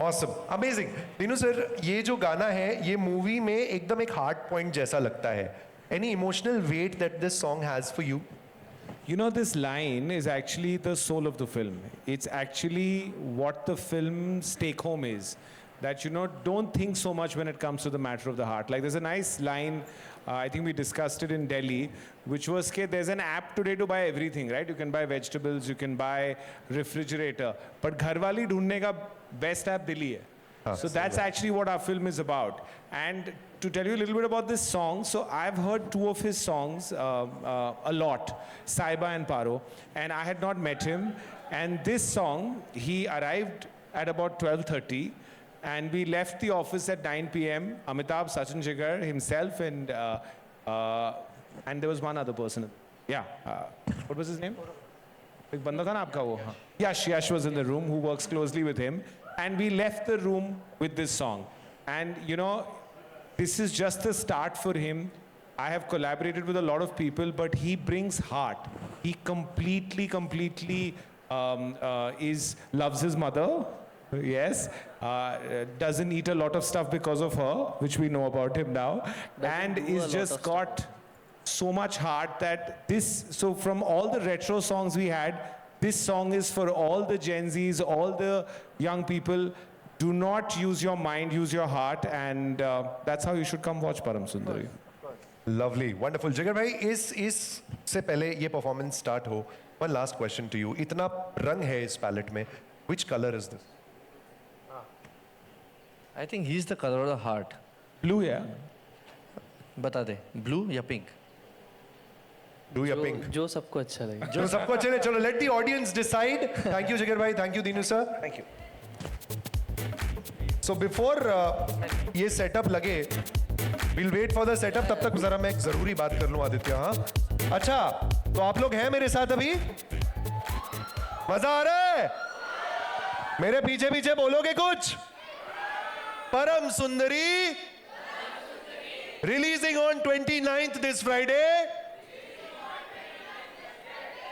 Awesome, amazing. Dinu sir, ये जो गाना है ये मूवी में एकदम एक हार्ट पॉइंट जैसा लगता है. Any emotional weight that this song has for you? You know, this line is actually the soul of the film. It's actually what the film's take home is. That, you know, don't think so much when it comes to the matter of the heart. Like, there's a nice line, I think we discussed it in Delhi, which was, okay, there's an app today to buy everything, right? You can buy vegetables, you can buy refrigerator. But Gharwali dhoondne ka best app Delhi hai. So that's actually what our film is about. And to tell you a little bit about this song, so I've heard 2 of his songs a lot, Saiba and Paro, and I had not met him. And this song, he arrived at about 12:30, and we left the office at 9 p.m. Amitabh, Sachin, Jigar, himself, and there was one other person. Yeah, what was his name? एक बंदा था ना आपका वो. Yash was in the room, who works closely with him, and we left the room with this song. And you know, this is just the start for him. I have collaborated with a lot of people, but he brings heart. He completely loves his mother. Yes, doesn't eat a lot of stuff because of her, which we know about him now, and he's just got so much heart that this. So from all the retro songs we had, this song is for all the Gen Zs, all the young people. Do not use your mind, use your heart, and that's how you should come watch Param Sundari. Lovely, wonderful. जिगर भाई, इस से पहले ये performance start हो, one last question to you. इतना रंग है इस पैलेट में. Which color is this? I think he's the color of the heart. Blue, yeah. बता दे, blue या pink? डू या पिंक? जो सबको अच्छा लगे। जो सबको अच्छे लगे। चलो let the audience decide. Thank you Jigar भाई, thank you Dinu sir, thank you. So before ये सेटअप लगे, will wait for the setup, तब तक जरा मैं एक जरूरी बात कर लूं आदित्य। हाँ अच्छा, तो आप लोग हैं मेरे साथ अभी? मजा आ रहा है? मेरे पीछे पीछे बोलोगे कुछ? परम सुंदरी releasing on 29th this Friday.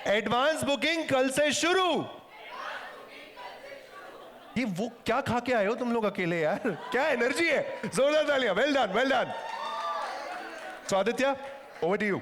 Advance booking कल से शुरू। ये वो क्या खा के आए हो तुम लोग अकेले यार? क्या एनर्जी है, जोरदार तालियां। Well done, well done. So Aditya, over to you.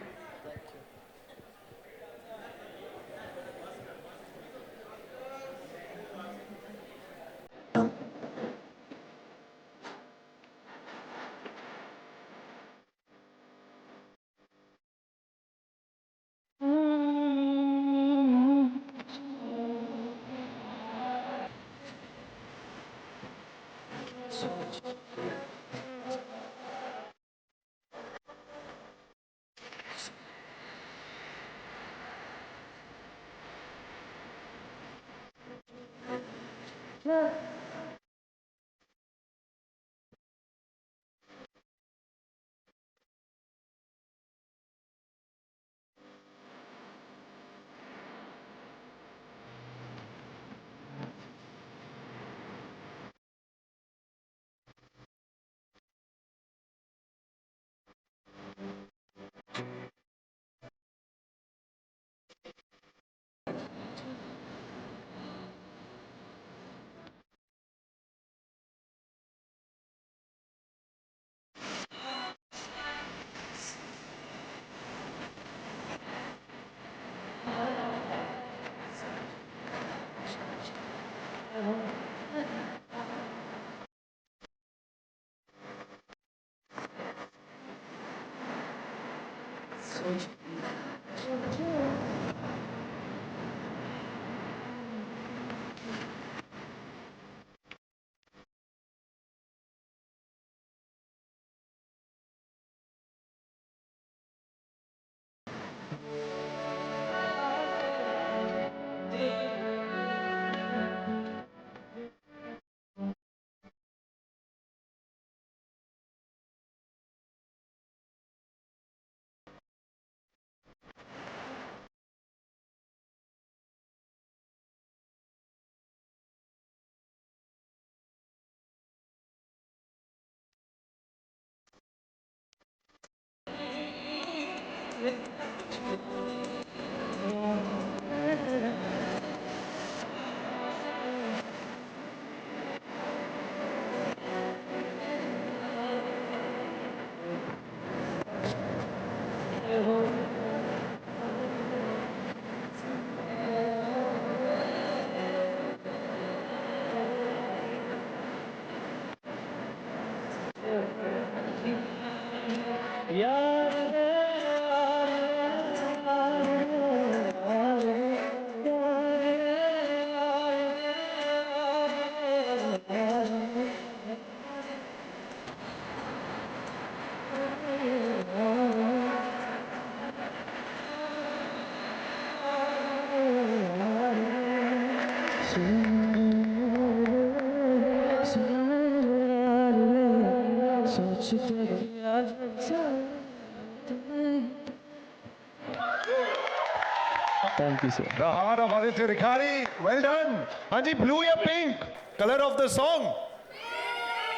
Thank you, sir. The heart of Aditya Rikhari. Well done. हाँ जी, blue या pink? Color of the song.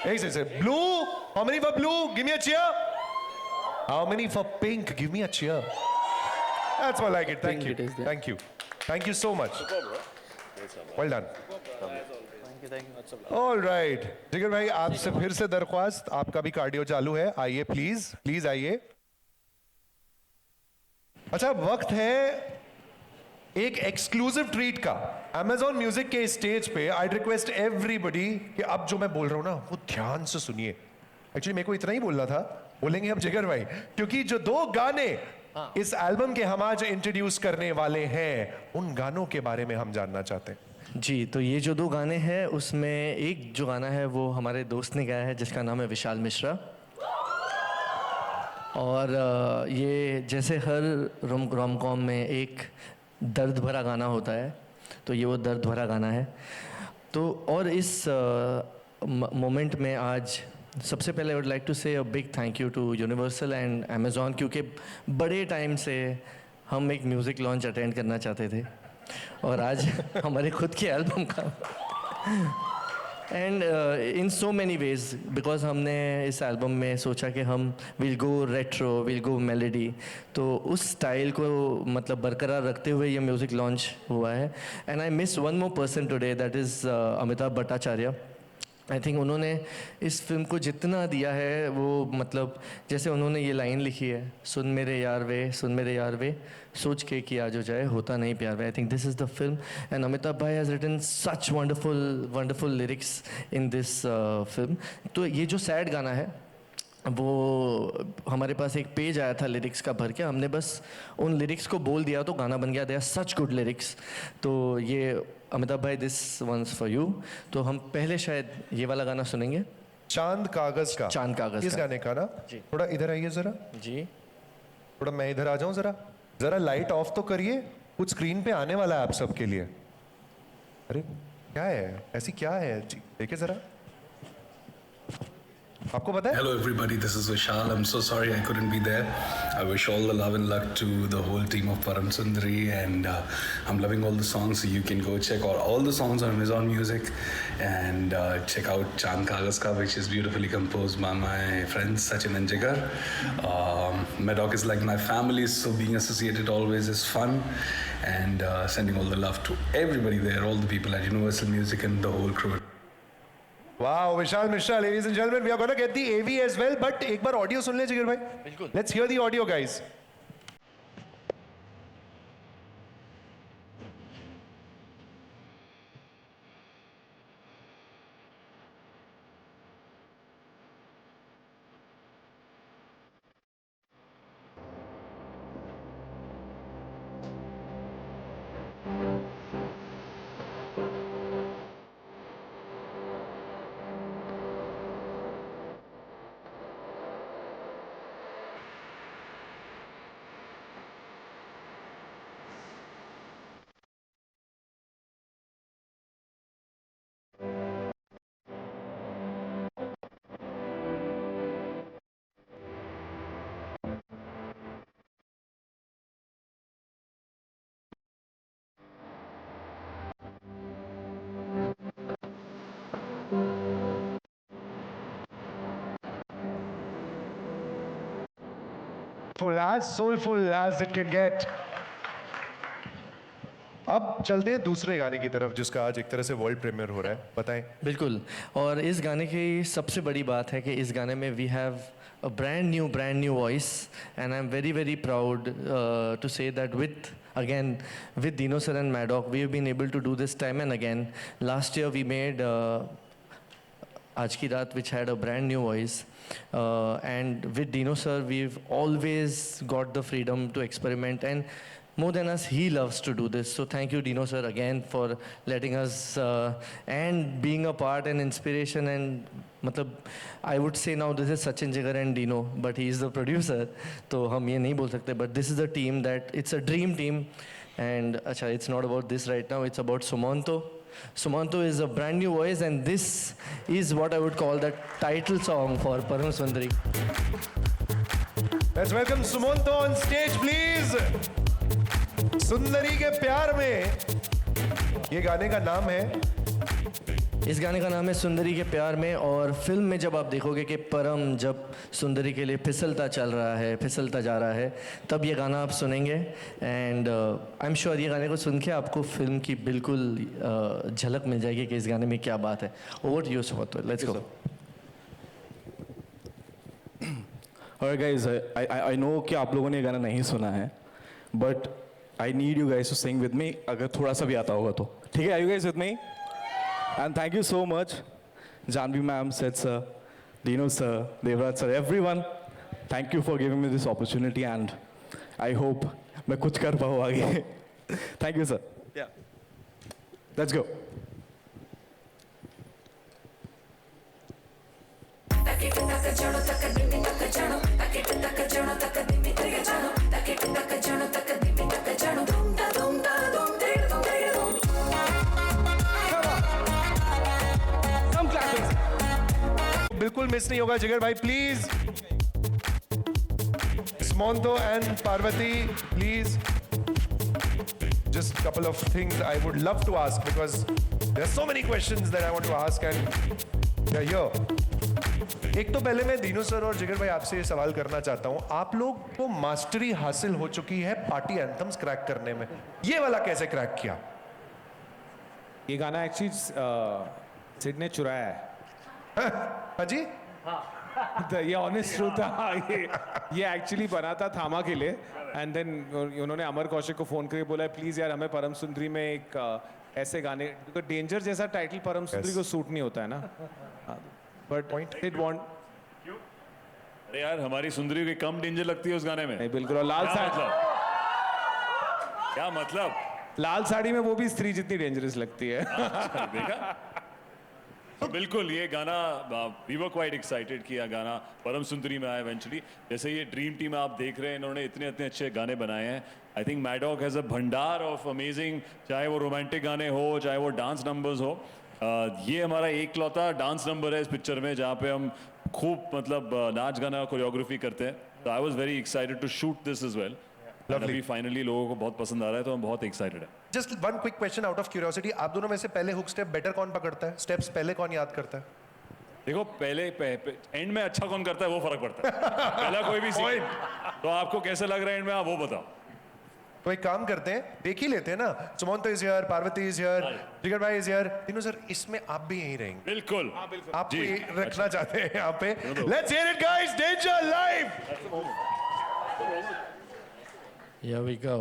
एक से blue. How many for blue? Give me a cheer. How many for pink? Give me a cheer. That's more like it. Thank you. Thank you. Thank you so much. Well done. All right. जिगर भाई, आपसे फिर से दरख्वास्त, आपका भी cardio चालू है, आइए प्लीज, प्लीज आइए। अच्छा, वक्त है एक एक्सक्लूसिव ट्रीट का। Amazon म्यूजिक के स्टेज पे आई रिक्वेस्ट एवरीबडी कि अब जो मैं बोल रहा हूं ना वो ध्यान से सुनिए। एक्चुअली मेरे को इतना ही बोलना था, बोलेंगे अब जिगर भाई, क्योंकि जो दो गाने इस एल्बम के हम आज इंट्रोड्यूस करने वाले हैं, उन गानों के बारे में हम जानना चाहते हैं। जी, तो ये जो दो गाने हैं उसमें एक जो गाना है वो हमारे दोस्त ने गाया है जिसका नाम है विशाल मिश्रा। और ये जैसे हर रोम कॉम में एक दर्द भरा गाना होता है, तो ये वो दर्द भरा गाना है। तो और इस मोमेंट में आज सबसे पहले I would like to say a big thank you to Universal and Amazon, क्योंकि बड़े टाइम से हम एक म्यूज़िक लॉन्च अटेंड करना चाहते थे और आज हमारे खुद के एल्बम का and in so many ways, because हमने इस एल्बम में सोचा कि हम will go retro, will go melody, तो उस स्टाइल को मतलब बरकरार रखते हुए ये म्यूज़िक लॉन्च हुआ है। And I miss one more person today, that is Amitabh Bhattacharya. I think उन्होंने इस फिल्म को जितना दिया है वो मतलब जैसे उन्होंने ये लाइन लिखी है, सुन मेरे यार वे, सुन मेरे यार वे, सोच के किया जो जाए होता नहीं प्यार वे। I think this is the film and Amitabh भाई has written such wonderful lyrics in this film. तो ये जो सैड गाना है वो हमारे पास एक पेज आया था लिरिक्स का भर के, हमने बस उन लिरिक्स को बोल दिया तो गाना बन गया। They are such good lyrics. तो ये अमिताभ भाई दिस वंस फॉर यू। तो हम पहले शायद ये वाला गाना सुनेंगे, चांद कागज का। चांद कागज इस का। गाने का ना जी। थोड़ा इधर आइए जरा, जी थोड़ा मैं इधर आ जाऊं जरा, जरा लाइट ऑफ तो करिए, कुछ स्क्रीन पे आने वाला है आप सबके लिए। अरे क्या है, ऐसी क्या है जी, देखिए जरा, आपको पता है? Hello everybody, this is Vishal. I'm so sorry I couldn't be there. I wish all the love and luck to the whole team of Param Sundari, and I'm loving all the songs, so you can go check out all the songs on Amazon Music and check out Chand Kagaz Ka, which is beautifully composed by my friends Sachin and Jigar. Maddock is like my family, so being associated always is fun, and sending all the love to everybody there, all the people at Universal Music and the whole crew. Wow, Vishal Mishra, ladies and gentlemen, we are going to get the AV as well, but एक बार audio सुन ले जिगर भाई। बिल्कुल। Let's hear the audio, guys. As soulful as it can get. अब चलते हैं दूसरे गाने की तरफ जिसका आज एक तरह से वर्ल्ड प्रीमियर हो रहा है, बताएं। बिल्कुल। और इस गाने की सबसे बड़ी बात है कि इस गाने में we have a brand new voice, and I'm very proud to say that with Dino sir and Maddock, we have been able to do this time and again. Last year we made Aaj Ki Raat, which had a brand new voice, and with Dino sir we've always got the freedom to experiment, and more than us, he loves to do this. So thank you, Dino sir, again for letting us and being a part and inspiration. And matlab, I would say now this is Sachin, Jigar and Dino, but he is the producer. So hum ye nahi bol sakte, but this is a team that it's a dream team. And acha, it's not about this right now. It's about Sumanto. Sumanto is a brand new voice, and this is what I would call the title song for Param Sundari. Let's welcome Sumanto on stage, please. सुंदरी के प्यार में, ये गाने का नाम है, इस गाने का नाम है सुंदरी के प्यार में। और फिल्म में जब आप देखोगे कि परम जब सुंदरी के लिए फिसलता चल रहा है, फिसलता जा रहा है, तब ये गाना आप सुनेंगे। एंड आई एम श्योर ये गाने को सुन के आपको फिल्म की बिल्कुल झलक मिल जाएगी कि इस गाने में क्या बात है। Over to you Sumanto, let's go. Alright guys, I know कि आप लोगों ने ये गाना नहीं सुना है, but I need you guys to sing with me. अगर थोड़ा सा भी आता होगा तो ठीक है। Are you guys with me? And thank you so much, Janhvi ma'am, Sid sir, Dino sir, Devraj sir, everyone. Thank you for giving me this opportunity, and I hope मैं कुछ कर पाऊँ आगे। Thank you sir. Yeah. Let's go. बिल्कुल miss नहीं होगा जिगर भाई, please. Smonto and Parvati, please. Just a couple of things I would love to ask because there are so many questions that I want to ask and they're here. एक तो पहले मैं Dinu sir और जिगर भाई आपसे ये सवाल करना चाहता हूँ, आप लोग को मास्टरी हासिल हो चुकी है पार्टी एंथम्स क्रैक करने में, ये वाला कैसे क्रैक किया? ये गाना एक्चुअली सिड ने चुराया है। हाँ जी, ये ऑनेस्ट ट्रूथ है। ये एक्चुअली बना था थामा के लिए एंड देन उन्होंने अमर कौशिक को फोन करके बोला प्लीज यार हमें परम सुंदरी में एक ऐसे गाने, क्योंकि डेंजर जैसा टाइटल परम सुंदरी को सूट नहीं होता है ना, बट इट वांट। अरे यार हमारी सुंदरी को कम डेंजर लगती है उस गाने में? नहीं बिल्कुल। और लाल साड़ी, क्या मतलब? लाल साड़ी में वो भी स्त्री जितनी डेंजरस लगती है। देखा? तो बिल्कुल ये गाना वी वर क्वाइट एक्साइटेड कि यह गाना परम सुंदरी में आया इवेंचुअली। जैसे ये ड्रीम टीम आप देख रहे हैं, इन्होंने इतने इतने अच्छे गाने बनाए हैं। I think Maddock has a भंडार ऑफ अमेजिंग, चाहे वो रोमांटिक गाने हो चाहे वो डांस नंबर्स हो। ये हमारा एकलौता डांस नंबर है इस पिक्चर में जहाँ पे हम खूब मतलब नाच गाना कोरियोग्राफी करते हैं। तो I was very excited to shoot this is well. अभी फाइनली लोगों को बहुत पसंद आ रहा है तो हम बहुत एक्साइटेड है। Just one quick question out of curiosity, आप दोनों में से पहले हुक स्टेप बेटर कौन पकड़ता है? स्टेप्स पहले कौन याद करता है? देखो पहले एंड में अच्छा कौन करता है वो फर्क पड़ता है। पहला कोई भी सीन तो आपको कैसे लग रहा है एंड में, आप वो बताओ। तो एक काम करते हैं, देख ही लेते हैं ना। Sumanto is here, Parvati is here, जिगर भाई इज हियर। तीनों सर इसमें आप भी यहीं रहेंगे? बिल्कुल। आप भी रखना चाहते हैं यहाँ पे? Let's hear it guys, danger live. Here we go.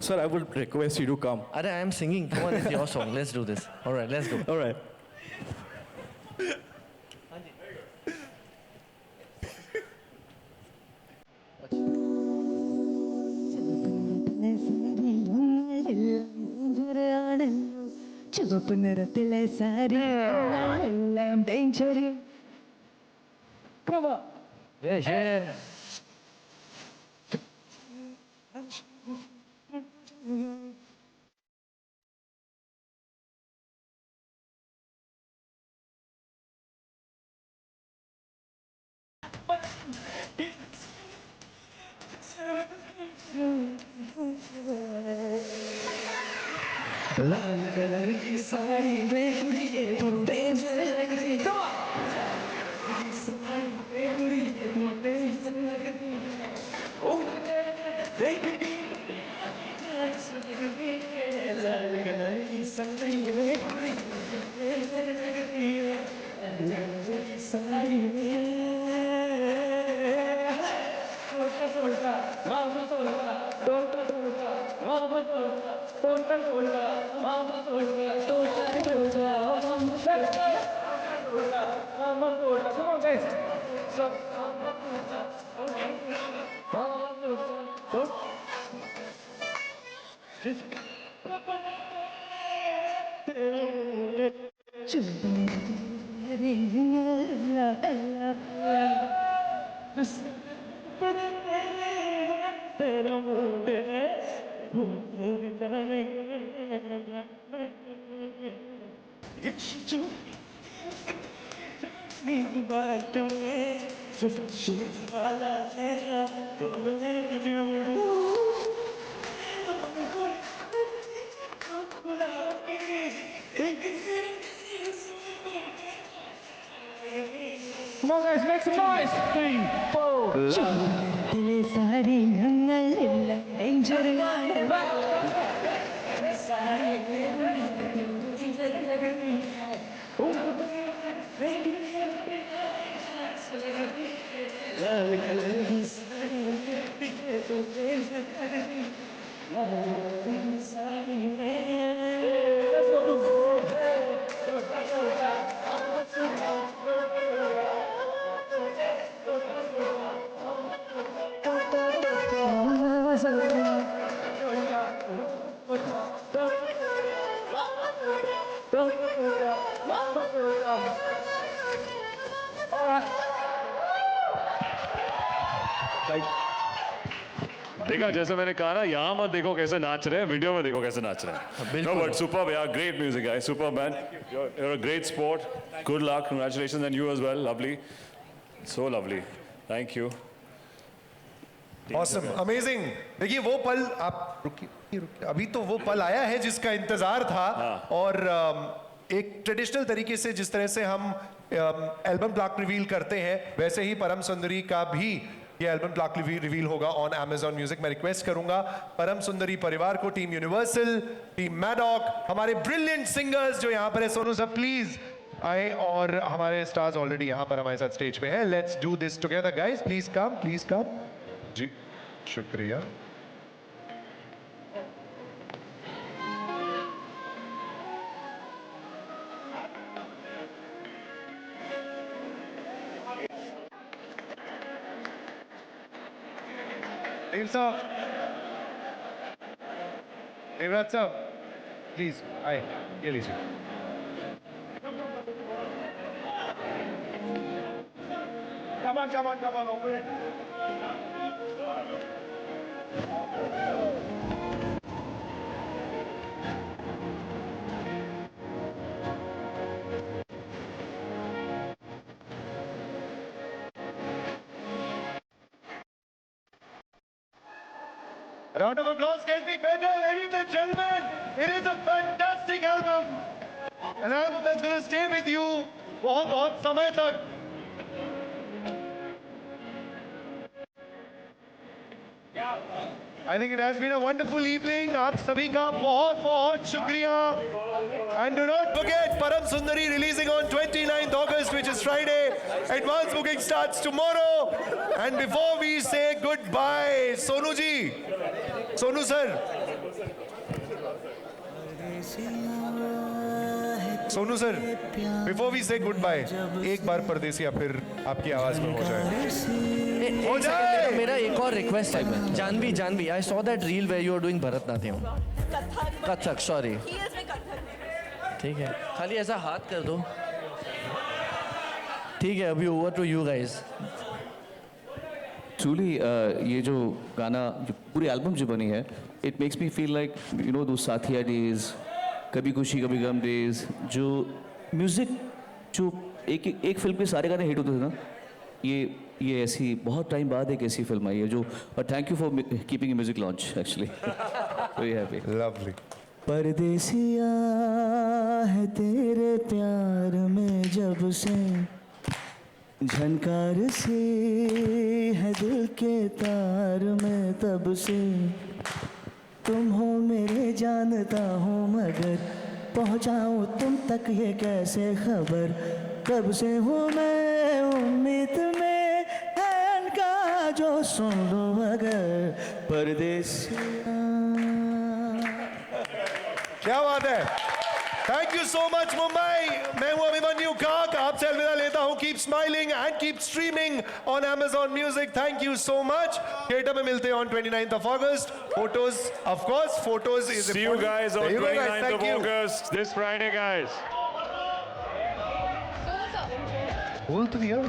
Sir, I would request you to come. Arey, I am singing. Come on, it's your song. Let's do this. All right, let's go. All right. ചുവപ്പ് നിറത്തിലെ സാരി എല്ലാം danger. Come on. Yes, yes. Lal colour की साड़ी में कुड़िए तो danger लग रही. Come on. Sari में कुड़िए तो danger लग रही. Oh, baby. लाल कलर की साड़ी में कुड़िए तो डेंजर लग रही. साड़ी में तोड़ता तोड़ता मामा तोड़ता तोड़ता तोड़ता मामा तोड़ता तोड़ता तोड़ता मामा तोड़ता तोड़ता तोड़ता मामा तोड़ता तोड़ता मामा तोड़ता. Come on guys. So मामा तोड़ता मामा तोड़ता. Come on guys, make some noise. तेरे सारे अंगल डेंजर देखा जैसे मैंने कहा ना, यहाँ मत देखो कैसे नाच रहे हैं, वीडियो में देखो कैसे नाच रहे हैं. No, but superb, yeah, great music, guys, superb, man. You're a great sport. Good luck, congratulations, and you as well, lovely, so lovely. Thank you. Awesome, amazing. देखिए वो पल आप रुकिए, अभी तो वो पल आया है जिसका इंतजार था. और एक ट्रेडिशनल तरीके से जिस तरह से हम एल्बम प्लाक रिवील करते हैं, वैसे ही परम सुंदरी का भी ये एल्बम प्लाक रिवील होगा ऑन Amazon Music. मैं रिक्वेस्ट करूंगा परम सुंदरी परिवार को, टीम यूनिवर्सल, टीम मैडॉक, हमारे ब्रिलियंट सिंगर्स जो यहाँ पर है, सोनू सर प्लीज आए, और हमारे स्टार्स ऑलरेडी यहाँ पर हमारे साथ स्टेज पे हैं. Let's do this together guys, please come. जी शुक्रिया. देवराज साहब प्लीज आए, ये लीजिए. Come on, over it. A round of applause can be better, ladies and gentlemen. It is a fantastic album. An album that's going to stay with you बहुत समय तक. I think it has been a wonderful evening. आप सभी का बहुत शुक्रिया. And do not forget, Param Sundari releasing on 29th August, which is Friday. Advance booking starts tomorrow. And before we say goodbye, Sonu ji, Sonu sir, Sonu sir, before we say good bye, एक बार परदेसिया फिर आपकी आवाज में हो जाए. मेरा एक और रिक्वेस्ट है. Janhvi, I saw that reel where you are doing Bharatanatyam. Kathak, sorry. ठीक है, खाली ऐसा हाथ कर दो. ठीक है, अभी over to you guys. Truly ये जो गाना, जो पूरी एल्बम जो बनी है, it makes me feel like you know दो साथिया डेज, कभी खुशी कभी गम डेज, जो म्यूज़िक जो एक फिल्म के सारे गाने हिट होते थे ना, ये ऐसी बहुत टाइम बाद एक ऐसी फिल्म आई है जो. और thank you for keeping music launch actually. Very happy. Lovely. परदेसिया है तेरे प्यार में जब से, झनकार सी है दिल के तार में तब से. तुम हो मेरे जानता हूँ मगर पहुँचाऊँ तुम तक ये कैसे खबर. कब से हूँ मैं उम्मीद में हैन का जो सुन लो मगर परदेसिया. क्या बात है. Thank you so much Mumbai. मैं हूं अभिमन्यु काक, आपसे अलविदा लेता हूं. Keep smiling and keep streaming on Amazon Music. Thank you so much. Theatre में मिलते हैं on 29th of August. Photos, of course, photos is See you guys on 29th of August, this Friday, guys. Hold to the air.